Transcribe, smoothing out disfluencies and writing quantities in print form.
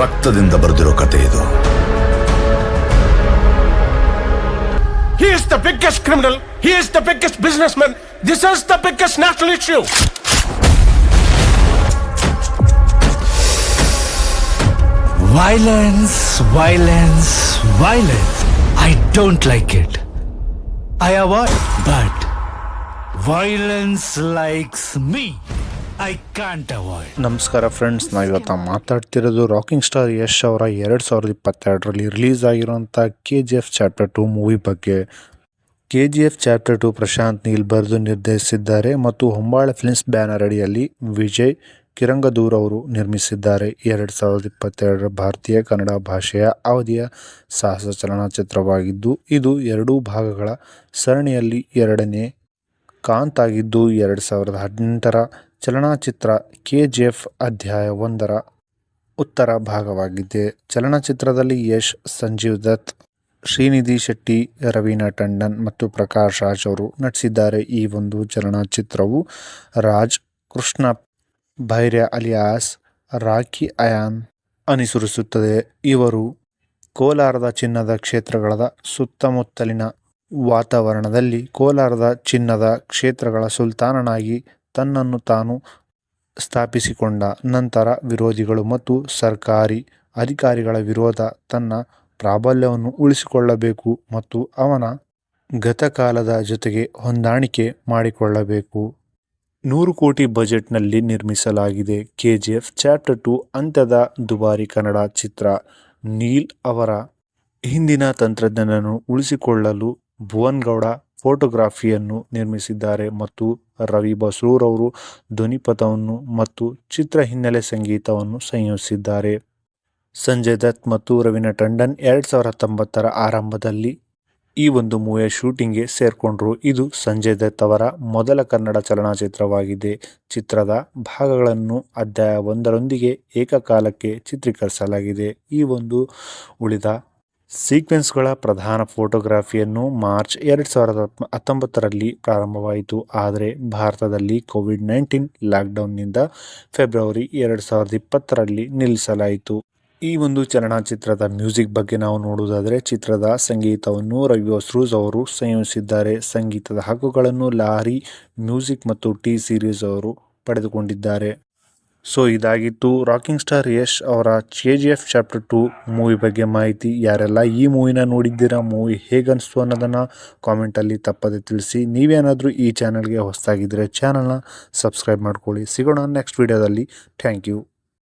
ರಕ್ತದಿಂದ ಬರೆದಿರೋ ಕತೆ ಇದು. He is the biggest criminal. He is the biggest businessman. This is the biggest national issue. Violence, violence, violence. I don't like it. I avoid, but violence likes me. I can't avoid. ನಮಸ್ಕಾರ friends, ನಾವಿವತ್ತು ಮಾತಾಡ್ತಿರೋದು rocking star Yash ಅವರ 2022ರಲ್ಲಿ release ಆಗಿರುವಂಥ KGF chapter 2 movie ಬಗ್ಗೆ. KGF chapter 2 Prashant Neel ಬರೆದು ನಿರ್ದೇಶಿಸಿದ್ದಾರೆ ಮತ್ತು ಹೊಂಬಾಳೆ films banner ಅಡಿಯಲ್ಲಿ ವಿಜಯ್ ಕಿರಂಗದೂರ್ ಅವರು ನಿರ್ಮಿಸಿದ್ದಾರೆ. 2022 ಭಾರತೀಯ ಕನ್ನಡ ಭಾಷೆಯ ಅವಧಿಯ ಸಾಹಸ ಚಲನಚಿತ್ರವಾಗಿದ್ದು, ಇದು 2 ಭಾಗಗಳ ಸರಣಿಯಲ್ಲಿ ಎರಡನೇ ಕಾಂತಾಗಿದ್ದು 2018ರ ಚಲನಚಿತ್ರ KGF ಅಧ್ಯಾಯ 1ರ ಉತ್ತರ ಭಾಗವಾಗಿದೆ. ಚಲನಚಿತ್ರದಲ್ಲಿ ಯಶ್, ಸಂಜೀವ್ ದತ್, ಶ್ರೀನಿಧಿ ಶೆಟ್ಟಿ, ರವೀನಾ ಟಂಡನ್ ಮತ್ತು ಪ್ರಕಾಶ್ ರಾಜ್ ಅವರು ನಟಿಸಿದ್ದಾರೆ. ಈ ಒಂದು ಚಲನಚಿತ್ರವು ರಾಜ್ ಕೃಷ್ಣ ಭೈರ್ಯ ಅಲಿಯಾಸ್ ರಾಕಿ ಅಯಾನ್ ಅನುಸರಿಸುತ್ತದೆ. ಇವರು ಕೋಲಾರದ ಚಿನ್ನದ ಕ್ಷೇತ್ರಗಳ ಸುತ್ತಮುತ್ತಲಿನ ವಾತಾವರಣದಲ್ಲಿ ಕೋಲಾರದ ಚಿನ್ನದ ಕ್ಷೇತ್ರಗಳ ಸುಲ್ತಾನನಾಗಿ ತನ್ನನ್ನು ತಾನು ಸ್ಥಾಪಿಸಿಕೊಂಡ ನಂತರ ವಿರೋಧಿಗಳು ಮತ್ತು ಸರ್ಕಾರಿ ಅಧಿಕಾರಿಗಳ ವಿರೋಧ ತನ್ನ ಪ್ರಾಬಲ್ಯವನ್ನು ಉಳಿಸಿಕೊಳ್ಳಬೇಕು ಮತ್ತು ಅವನ ಗತಕಾಲದ ಜೊತೆಗೆ ಹೊಂದಾಣಿಕೆ ಮಾಡಿಕೊಳ್ಳಬೇಕು. 100 ಕೋಟಿ ಬಜೆಟ್ನಲ್ಲಿ ನಿರ್ಮಿಸಲಾಗಿದೆ. KGF ಚಾಪ್ಟರ್ 2 ಅಂತ್ಯದ ದುಬಾರಿ ಕನ್ನಡ ಚಿತ್ರ. ನೀಲ್ ಅವರ ಹಿಂದಿನ ತಂತ್ರಜ್ಞಾನವನ್ನು ಉಳಿಸಿಕೊಳ್ಳಲು ಭುವನ್ ಗೌಡ ಫೋಟೋಗ್ರಫಿಯನ್ನು ನಿರ್ಮಿಸಿದ್ದಾರೆ ಮತ್ತು ರವಿ ಬಸ್ರೂರ್ ಅವರು ಧ್ವನಿಪಥವನ್ನು ಮತ್ತು ಚಿತ್ರ ಹಿನ್ನೆಲೆ ಸಂಗೀತವನ್ನು ಸಂಯೋಜಿಸಿದ್ದಾರೆ. ಸಂಜಯ್ ದತ್ ಮತ್ತು ರವೀನಾ ಟಂಡನ್ 2019ರ ಆರಂಭದಲ್ಲಿ ಈ ಒಂದು ಮೂವಿಯ ಶೂಟಿಂಗ್ಗೆ ಸೇರ್ಕೊಂಡ್ರು. ಇದು ಸಂಜಯ್ ದತ್ ಅವರ ಮೊದಲ ಕನ್ನಡ ಚಲನಚಿತ್ರವಾಗಿದೆ. ಚಿತ್ರದ ಭಾಗಗಳನ್ನು ಅಧ್ಯಾಯ 1ರೊಂದಿಗೆ ಏಕಕಾಲಕ್ಕೆ ಚಿತ್ರೀಕರಿಸಲಾಗಿದೆ. ಈ ಒಂದು ಉಳಿದ ಸೀಕ್ವೆನ್ಸ್ಗಳ ಪ್ರಧಾನ ಫೋಟೋಗ್ರಫಿಯನ್ನು ಮಾರ್ಚ್ 2019ರಲ್ಲಿ ಪ್ರಾರಂಭವಾಯಿತು. ಆದರೆ ಭಾರತದಲ್ಲಿ ಕೋವಿಡ್-19 ಲಾಕ್ಡೌನ್ನಿಂದ ಫೆಬ್ರವರಿ 2020ರಲ್ಲಿ ನಿಲ್ಲಿಸಲಾಯಿತು. ಈ ಒಂದು ಚಲನಚಿತ್ರದ ಮ್ಯೂಸಿಕ್ ಬಗ್ಗೆ ನಾವು ನೋಡುವುದಾದರೆ, ಚಿತ್ರದ ಸಂಗೀತವನ್ನು ರವಿ ಬಸ್ರೂರ್ ಅವರು ಸಂಯೋಜಿಸಿದ್ದಾರೆ. ಸಂಗೀತದ ಹಕ್ಕುಗಳನ್ನು ಲಾರಿ ಮ್ಯೂಸಿಕ್ ಮತ್ತು ಟಿ ಸೀರೀಸ್ ಅವರು ಪಡೆದುಕೊಂಡಿದ್ದಾರೆ. ಸೊ ಇದಾಗಿತ್ತು ರಾಕಿಂಗ್ ಸ್ಟಾರ್ ಯಶ್ ಅವರ KGF ಚಾಪ್ಟರ್ 2 ಮೂವಿ ಬಗ್ಗೆ ಮಾಹಿತಿ. ಯಾರೆಲ್ಲ ಈ ಮೂವಿನ ನೋಡಿದ್ದೀರಾ, ಮೂವಿ ಹೇಗನ್ನಿಸ್ತು ಅನ್ನೋದನ್ನು ಕಾಮೆಂಟಲ್ಲಿ ತಪ್ಪದೆ ತಿಳಿಸಿ. ನೀವೇನಾದರೂ ಈ ಚಾನಲ್ಗೆ ಹೊಸದಾಗಿದ್ದರೆ ಚಾನಲ್ನ ಸಬ್ಸ್ಕ್ರೈಬ್ ಮಾಡ್ಕೊಳ್ಳಿ. ಸಿಗೋಣ ನೆಕ್ಸ್ಟ್ ವಿಡಿಯೋದಲ್ಲಿ. Thank you.